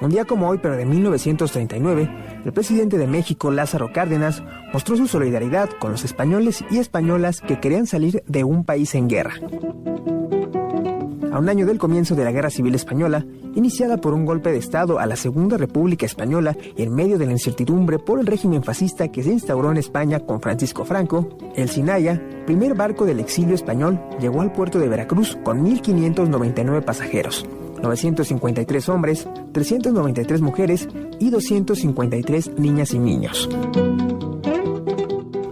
Un día como hoy, pero de 1939, el presidente de México, Lázaro Cárdenas, mostró su solidaridad con los españoles y españolas que querían salir de un país en guerra. A un año del comienzo de la Guerra Civil Española, iniciada por un golpe de Estado a la Segunda República Española y en medio de la incertidumbre por el régimen fascista que se instauró en España con Francisco Franco, el Sinaya, primer barco del exilio español, llegó al puerto de Veracruz con 1,599 pasajeros, 953 hombres, 393 mujeres y 253 niñas y niños.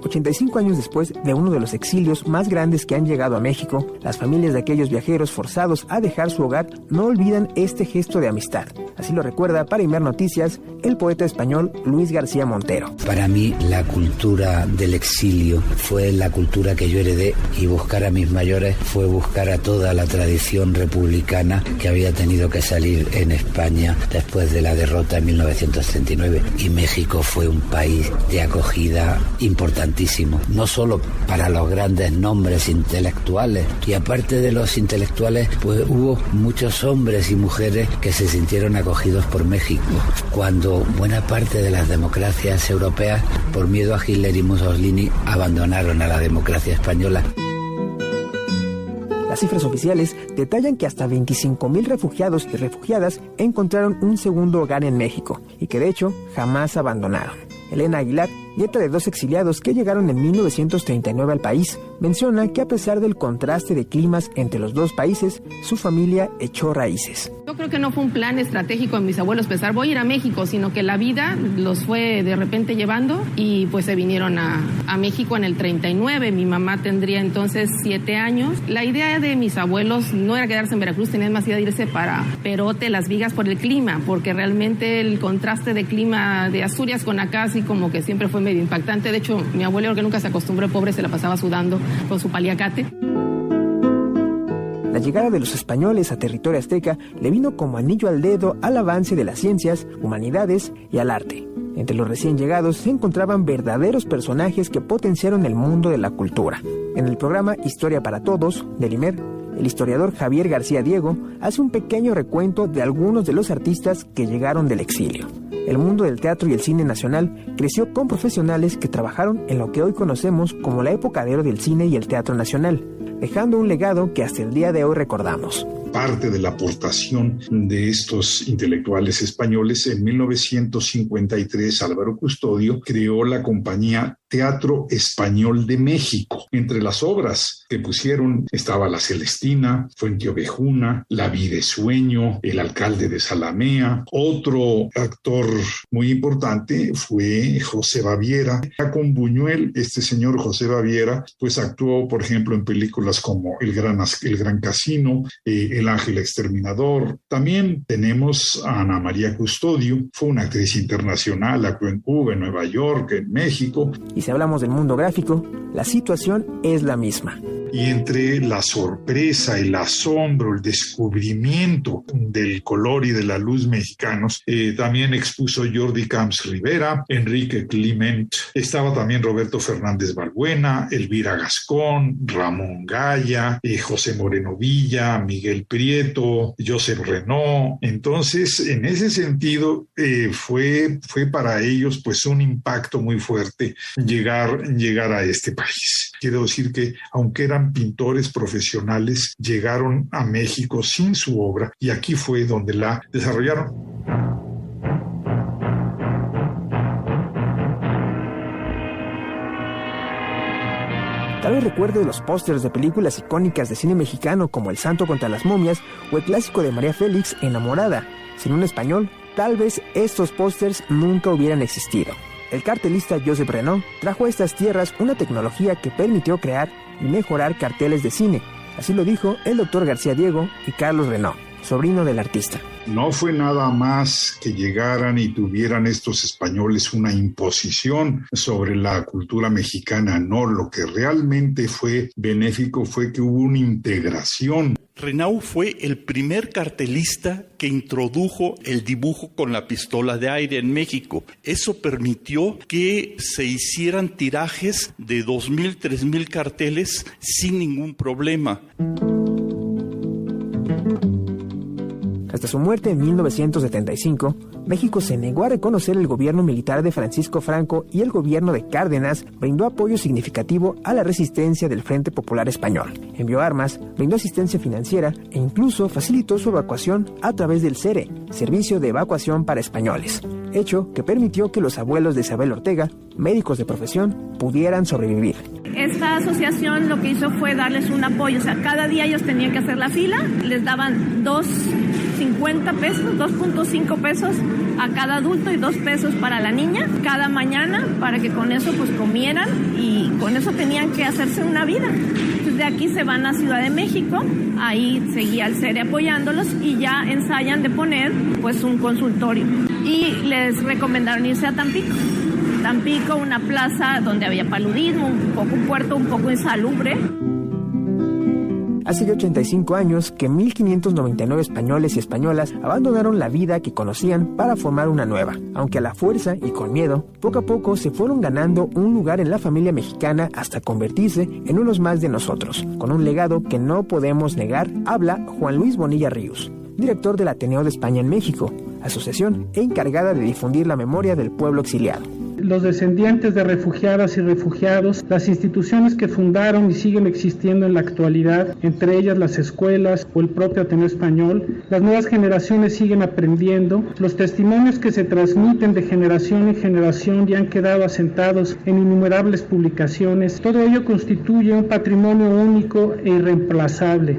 85 años después de uno de los exilios más grandes que han llegado a México, las familias de aquellos viajeros forzados a dejar su hogar no olvidan este gesto de amistad. Así lo recuerda para Imer Noticias el poeta español Luis García Montero. Para mí la cultura del exilio fue la cultura que yo heredé, y buscar a mis mayores fue buscar a toda la tradición republicana que había tenido que salir en España después de la derrota en 1939. Y México fue un país de acogida importantísimo, no solo para los grandes nombres intelectuales, y aparte de los intelectuales, pues hubo muchos hombres y mujeres que se sintieron acogidos por México, cuando buena parte de las democracias europeas, por miedo a Hitler y Mussolini, abandonaron a la democracia española. Las cifras oficiales detallan que hasta 25,000 refugiados y refugiadas encontraron un segundo hogar en México y que de hecho jamás abandonaron. Elena Aguilar, nieta de 2 exiliados que llegaron en 1939 al país, menciona que a pesar del contraste de climas entre los dos países, su familia echó raíces. Yo creo que no fue un plan estratégico de mis abuelos pensar voy a ir a México, sino que la vida los fue de repente llevando y pues se vinieron a México en el 39. Mi mamá tendría entonces 7 años. La idea de mis abuelos no era quedarse en Veracruz, tenían más idea de irse para Perote, Las Vigas, por el clima, porque realmente el contraste de clima de Asturias con acá así como que siempre fue medio impactante. De hecho, mi abuelo, que nunca se acostumbró, pobre, se la pasaba sudando con su paliacate. La llegada de los españoles a territorio azteca le vino como anillo al dedo al avance de las ciencias, humanidades y al arte. Entre los recién llegados se encontraban verdaderos personajes que potenciaron el mundo de la cultura. En el programa Historia para Todos, del IMER, el historiador Javier García Diego hace un pequeño recuento de algunos de los artistas que llegaron del exilio. El mundo del teatro y el cine nacional creció con profesionales que trabajaron en lo que hoy conocemos como la época de oro del cine y el teatro nacional, dejando un legado que hasta el día de hoy recordamos. Parte de la aportación de estos intelectuales españoles, en 1953 Álvaro Custodio creó la compañía Teatro Español de México. Entre las obras que pusieron estaba La Celestina, Fuenteovejuna, La Vida es Sueño, El Alcalde de Zalamea. Otro actor muy importante fue José Baviera. Con Buñuel, este señor José Baviera, pues actuó, por ejemplo, en películas como El Gran Casino, El Ángel Exterminador. También tenemos a Ana María Custodio, fue una actriz internacional, actuó en Cuba, en Nueva York, en México. Y si hablamos del mundo gráfico, la situación es la misma. Y entre la sorpresa, el asombro, el descubrimiento del color y de la luz mexicanos, también expuso Jordi Camps Rivera, Enrique Climent, estaba también Roberto Fernández Balbuena, Elvira Gascón, Ramón Gaya, José Moreno Villa, Miguel Prieto, Joseph Renaud. Entonces, en ese sentido, fue para ellos pues un impacto muy fuerte llegar a este país. Quiero decir que, aunque eran pintores profesionales, llegaron a México sin su obra y aquí fue donde la desarrollaron. Tal vez recuerde los pósters de películas icónicas de cine mexicano como El Santo contra las momias o el clásico de María Félix, Enamorada. Sin un español, tal vez estos pósters nunca hubieran existido. El cartelista Joseph Renaud trajo a estas tierras una tecnología que permitió crear y mejorar carteles de cine. Así lo dijo el doctor García Diego y Carlos Renaud, sobrino del artista. No fue nada más que llegaran y tuvieran estos españoles una imposición sobre la cultura mexicana. No, lo que realmente fue benéfico fue que hubo una integración. Renaud fue el primer cartelista que introdujo el dibujo con la pistola de aire en México. Eso permitió que se hicieran tirajes de 2,000, 3,000 carteles sin ningún problema. Hasta su muerte en 1975, México se negó a reconocer el gobierno militar de Francisco Franco y el gobierno de Cárdenas brindó apoyo significativo a la resistencia del Frente Popular Español. Envió armas, brindó asistencia financiera e incluso facilitó su evacuación a través del CERE, Servicio de Evacuación para Españoles, hecho que permitió que los abuelos de Isabel Ortega, médicos de profesión, pudieran sobrevivir. Esta asociación lo que hizo fue darles un apoyo, o sea, cada día ellos tenían que hacer la fila, les daban 2.50 pesos, 2.5 pesos a cada adulto y 2 pesos para la niña cada mañana para que con eso pues comieran y con eso tenían que hacerse una vida. Entonces de aquí se van a Ciudad de México, ahí seguía el CERE apoyándolos y ya ensayan de poner pues un consultorio y les recomendaron irse a Tampico, una plaza donde había paludismo, un puerto un poco insalubre. Hace ya 85 años que 1.599 españoles y españolas abandonaron la vida que conocían para formar una nueva, aunque a la fuerza y con miedo, poco a poco se fueron ganando un lugar en la familia mexicana hasta convertirse en unos más de nosotros, con un legado que no podemos negar, habla Juan Luis Bonilla Ríos, director del Ateneo de España en México, asociación encargada de difundir la memoria del pueblo exiliado. Los descendientes de refugiadas y refugiados, las instituciones que fundaron y siguen existiendo en la actualidad, entre ellas las escuelas o el propio Ateneo Español, las nuevas generaciones siguen aprendiendo, los testimonios que se transmiten de generación en generación y han quedado asentados en innumerables publicaciones, todo ello constituye un patrimonio único e irreemplazable.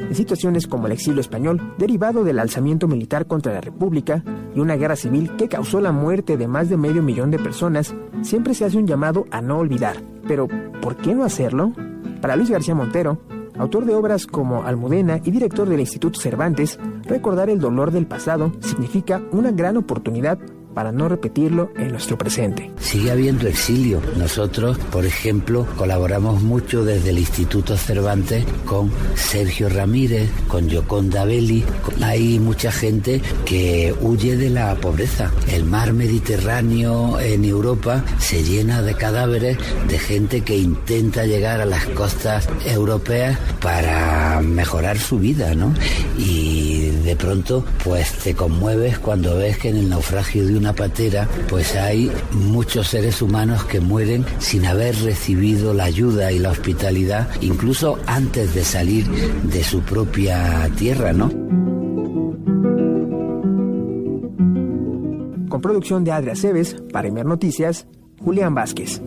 En situaciones como el exilio español, derivado del alzamiento militar contra la República y una guerra civil que causó la muerte de más de 500,000 de personas, siempre se hace un llamado a no olvidar. Pero, ¿por qué no hacerlo? Para Luis García Montero, autor de obras como Almudena y director del Instituto Cervantes, recordar el dolor del pasado significa una gran oportunidad para no repetirlo en nuestro presente. Sigue habiendo exilio. Nosotros, por ejemplo, colaboramos mucho desde el Instituto Cervantes con Sergio Ramírez, con Gioconda Belli. Hay mucha gente que huye de la pobreza. El mar Mediterráneo en Europa se llena de cadáveres de gente que intenta llegar a las costas europeas para mejorar su vida, ¿no? Y de pronto, pues te conmueves cuando ves que en el naufragio de una patera, pues hay muchos seres humanos que mueren sin haber recibido la ayuda y la hospitalidad, incluso antes de salir de su propia tierra, ¿no? Con producción de Adria Cebes, para Imer Noticias, Julián Vázquez.